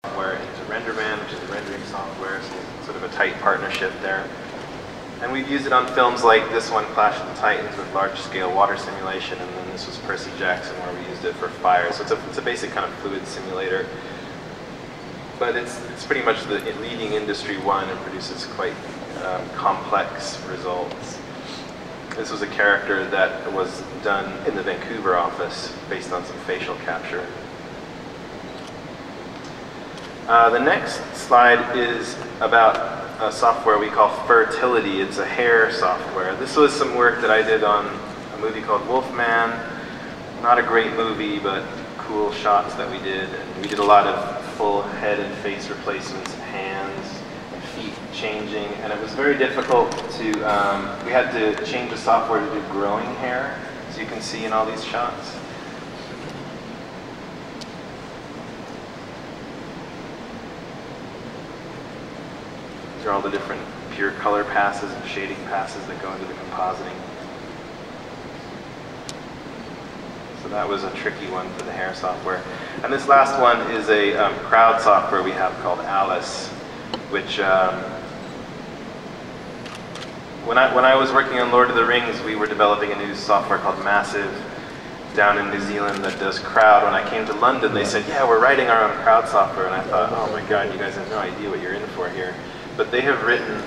Software into RenderMan, which is a rendering software, so sort of a tight partnership there. And we've used it on films like this one, Clash of the Titans, with large-scale water simulation, and then this was Percy Jackson, where we used it for fire. So it's a basic kind of fluid simulator, but it's pretty much the leading industry one and produces quite complex results. This was a character that was done in the Vancouver office based on some facial capture. The next slide is about a software we call Fertility. It's a hair software. This was some work that I did on a movie called Wolfman. Not a great movie, but cool shots that we did. And we did a lot of full head and face replacements, hands and feet changing, and it was very difficult to, we had to change the software to do growing hair, as you can see in all these shots. These are all the different pure color passes and shading passes that go into the compositing. So that was a tricky one for the hair software. And this last one is a crowd software we have called Alice, which when I was working on Lord of the Rings, we were developing a new software called Massive down in New Zealand that does crowd. When I came to London, they said, yeah, we're writing our own crowd software. And I thought, oh my God, you guys have no idea what you're in for here. But they have written,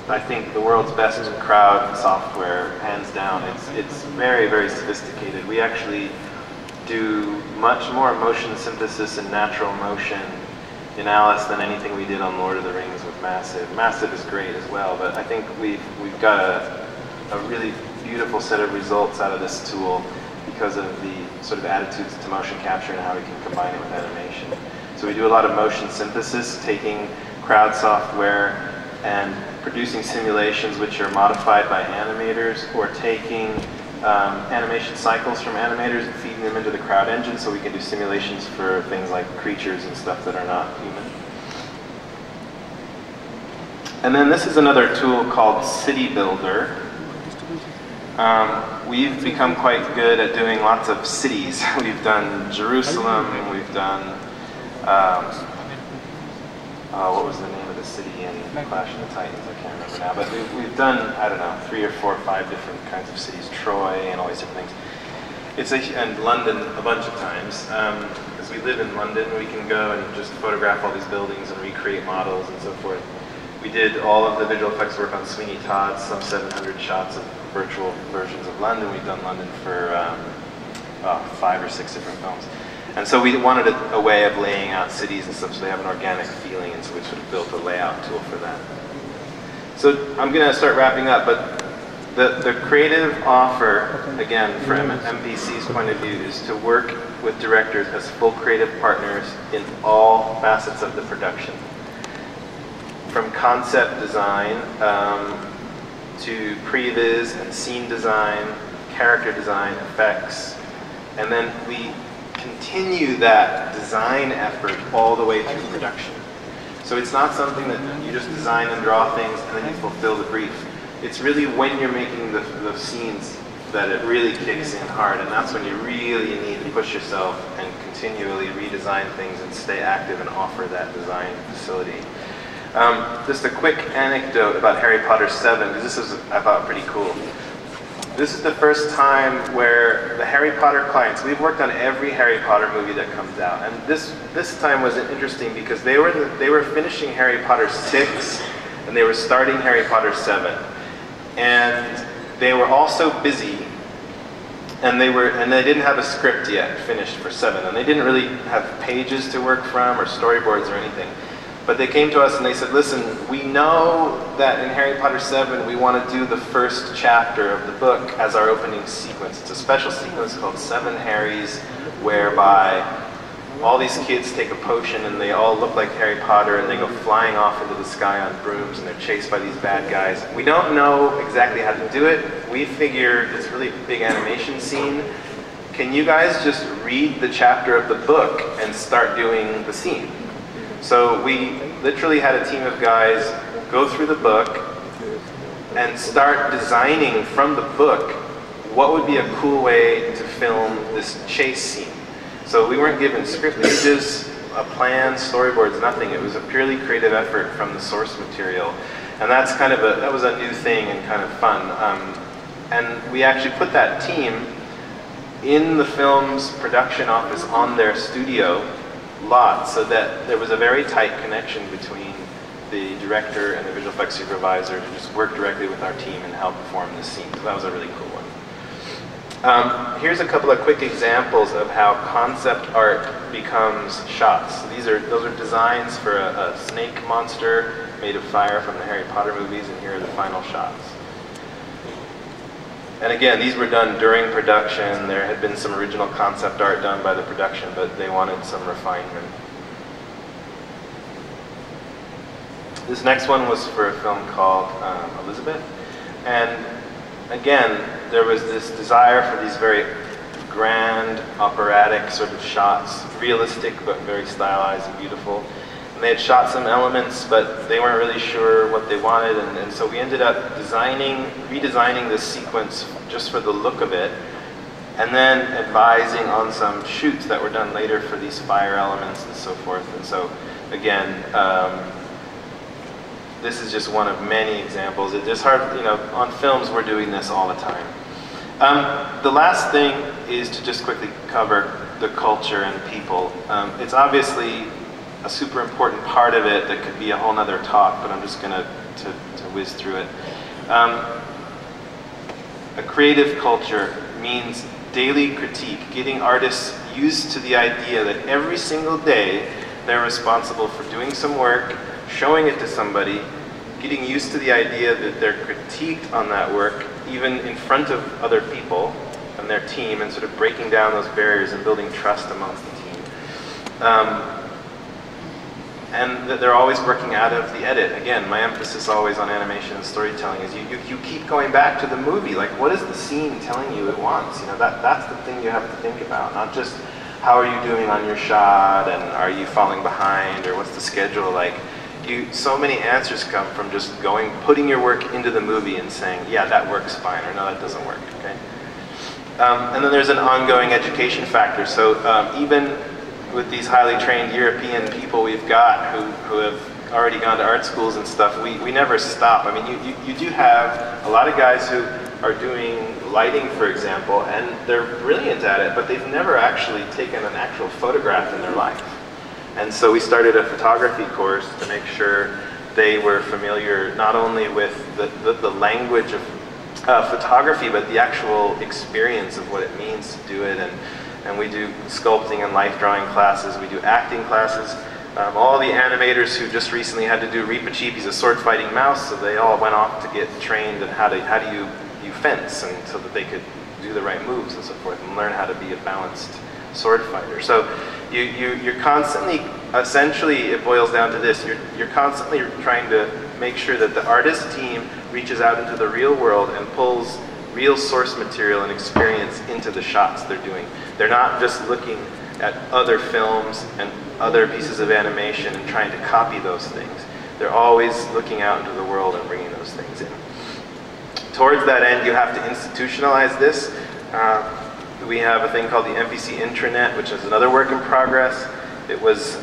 I think, the world's best crowd software, hands down. It's very, very sophisticated. We actually do much more motion synthesis and natural motion in Alice than anything we did on Lord of the Rings with Massive. Massive is great as well, but I think we've got a really beautiful set of results out of this tool because of the sort of attitudes to motion capture and how we can combine it with animation. So we do a lot of motion synthesis, taking crowd software and producing simulations which are modified by animators, or taking animation cycles from animators and feeding them into the crowd engine so we can do simulations for things like creatures and stuff that are not human. And then this is another tool called City Builder. We've become quite good at doing lots of cities. We've done Jerusalem, we've done what was the name of the city in Clash of the Titans? I can't remember now. But we've done, I don't know, 3 or 4 or 5 different kinds of cities. Troy and all these different things. And London a bunch of times. Because we live in London, we can go and just photograph all these buildings and recreate models and so forth. We did all of the visual effects work on Sweeney Todd's, some 700 shots of virtual versions of London. We've done London for 5 or 6 different films. And so we wanted a way of laying out cities and stuff so they have an organic feeling, and so we sort of built a layout tool for that. So I'm going to start wrapping up, but the creative offer, again, from MPC's point of view, is to work with directors as full creative partners in all facets of the production. From concept design to previs and scene design, character design, effects, and then we continue that design effort all the way through production. So it's not something that you just design and draw things and then you fulfill the brief. It's really when you're making the scenes that it really kicks in hard, and that's when you really need to push yourself and continually redesign things and stay active and offer that design facility. Just a quick anecdote about Harry Potter 7, because this is, I thought, pretty cool. This is the first time where the Harry Potter clients, we've worked on every Harry Potter movie that comes out, and this time was interesting because they were finishing Harry Potter 6 and they were starting Harry Potter 7, and they were all so busy, and they didn't have a script yet finished for 7, and they didn't really have pages to work from or storyboards or anything. But they came to us and they said, listen, we know that in Harry Potter 7 we want to do the first chapter of the book as our opening sequence. It's a special sequence called 7 Harrys, whereby all these kids take a potion and they all look like Harry Potter and they go flying off into the sky on brooms and they're chased by these bad guys. We don't know exactly how to do it. We figure it's a really big animation scene. Can you guys just read the chapter of the book and start doing the scene? So we literally had a team of guys go through the book and start designing from the book what would be a cool way to film this chase scene. So we weren't given script pages, a plan, storyboards, nothing. It was a purely creative effort from the source material. And that's kind of that was a new thing and kind of fun. And we actually put that team in the film's production office on their studio lot, so that there was a very tight connection between the director and the visual effects supervisor to just work directly with our team and help perform this scene. So that was a really cool one. Here's a couple of quick examples of how concept art becomes shots. So those are designs for a snake monster made of fire from the Harry Potter movies, and here are the final shots. And again, these were done during production. There had been some original concept art done by the production, but they wanted some refinement. This next one was for a film called Elizabeth. And again, there was this desire for these very grand, operatic sort of shots, realistic but very stylized and beautiful. And they had shot some elements, but they weren't really sure what they wanted, and so we ended up redesigning this sequence just for the look of it, and then advising on some shoots that were done later for these fire elements and so forth. And so, again, this is just one of many examples. It's hard, on films we're doing this all the time. The last thing is to just quickly cover the culture and people. It's obviously a super important part of it that could be a whole nother talk, but I'm just going to whiz through it. A creative culture means daily critique, getting artists used to the idea that every single day they're responsible for doing some work, showing it to somebody, getting used to the idea that they're critiqued on that work, even in front of other people and their team, and sort of breaking down those barriers and building trust amongst the team. And that they're always working out of the edit. Again, my emphasis always on animation and storytelling is you keep going back to the movie. Like, what is the scene telling you it wants? That's the thing you have to think about, not just how are you doing on your shot, and are you falling behind, or what's the schedule like. So many answers come from just putting your work into the movie and saying, yeah, that works fine, or no, that doesn't work, okay? And then there's an ongoing education factor. So even with these highly trained European people we've got who have already gone to art schools and stuff, we never stop. I mean, you do have a lot of guys who are doing lighting, for example, and they're brilliant at it, but they've never actually taken an actual photograph in their life. And so we started a photography course to make sure they were familiar not only with the language of photography, but the actual experience of what it means to do it. And we do sculpting and life drawing classes, we do acting classes. All the animators who just recently had to do Reepicheep, he's a sword fighting mouse, so they all went off to get trained in how do you fence, and so that they could do the right moves and so forth, and learn how to be a balanced sword fighter. So you're constantly, essentially it boils down to this, you're constantly trying to make sure that the artist team reaches out into the real world and pulls real source material and experience into the shots they're doing. They're not just looking at other films and other pieces of animation and trying to copy those things. They're always looking out into the world and bringing those things in. Towards that end, you have to institutionalize this. We have a thing called the MPC intranet, which is another work in progress. It was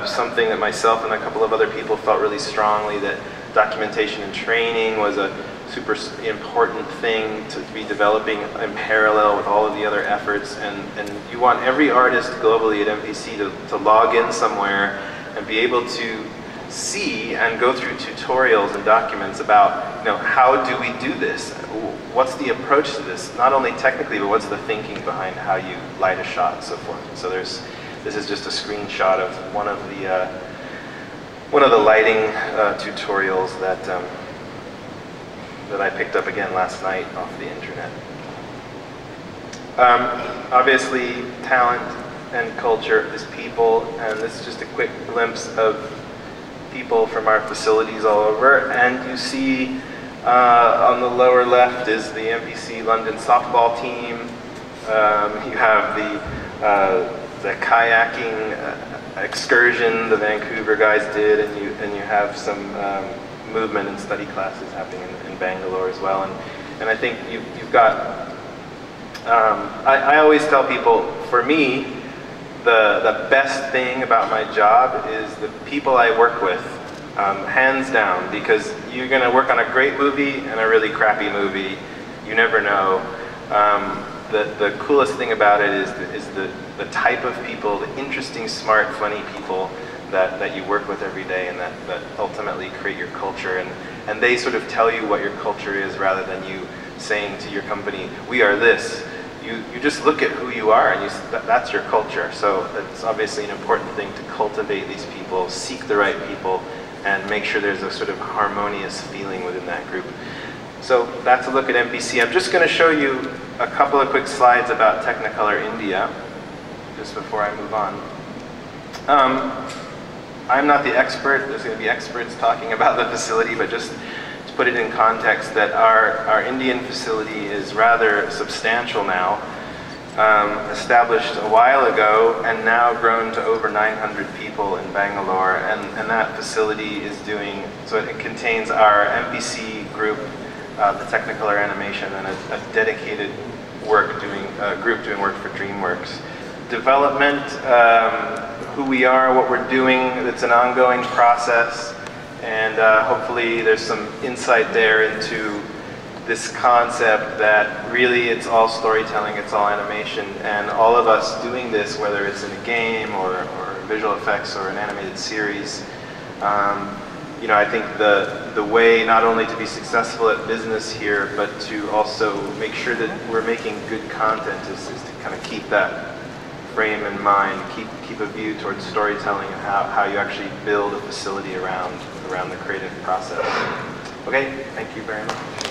something that myself and a couple of other people felt really strongly that documentation and training was a super important thing to be developing in parallel with all of the other efforts, and you want every artist globally at MPC to log in somewhere and be able to see and go through tutorials and documents about, how do we do this? What's the approach to this? Not only technically, but what's the thinking behind how you light a shot and so forth. And so this is just a screenshot of one of the lighting tutorials that I picked up again last night off the internet. Obviously, talent and culture is people, and this is just a quick glimpse of people from our facilities all over. And you see on the lower left is the MPC London softball team. You have the kayaking excursion the Vancouver guys did, and you have some movement and study classes happening in Bangalore as well. And I think you've got, I always tell people, for me, the best thing about my job is the people I work with, hands down, because you're going to work on a great movie and a really crappy movie. You never know. The coolest thing about it is the type of people, the interesting, smart, funny people that you work with every day, and that ultimately create your culture. And they sort of tell you what your culture is rather than you saying to your company, we are this. You just look at who you are and that's your culture. So it's obviously an important thing to cultivate these people, seek the right people, and make sure there's a sort of harmonious feeling within that group. So that's a look at MPC. I'm just going to show you a couple of quick slides about Technicolor India, just before I move on. I'm not the expert. There's going to be experts talking about the facility, but just to put it in context, that our Indian facility is rather substantial now, established a while ago and now grown to over 900 people in Bangalore, and that facility is doing, so it contains our MPC group, the Technicolor Animation, and a dedicated group doing work for DreamWorks. Development, who we are, what we're doing, it's an ongoing process, and hopefully there's some insight there into this concept that really it's all storytelling, it's all animation, and all of us doing this, whether it's in a game or visual effects or an animated series, you know, I think the way not only to be successful at business here, but to also make sure that we're making good content is to kind of keep that frame in mind, keep a view towards storytelling and how you actually build a facility around the creative process. Okay, thank you very much.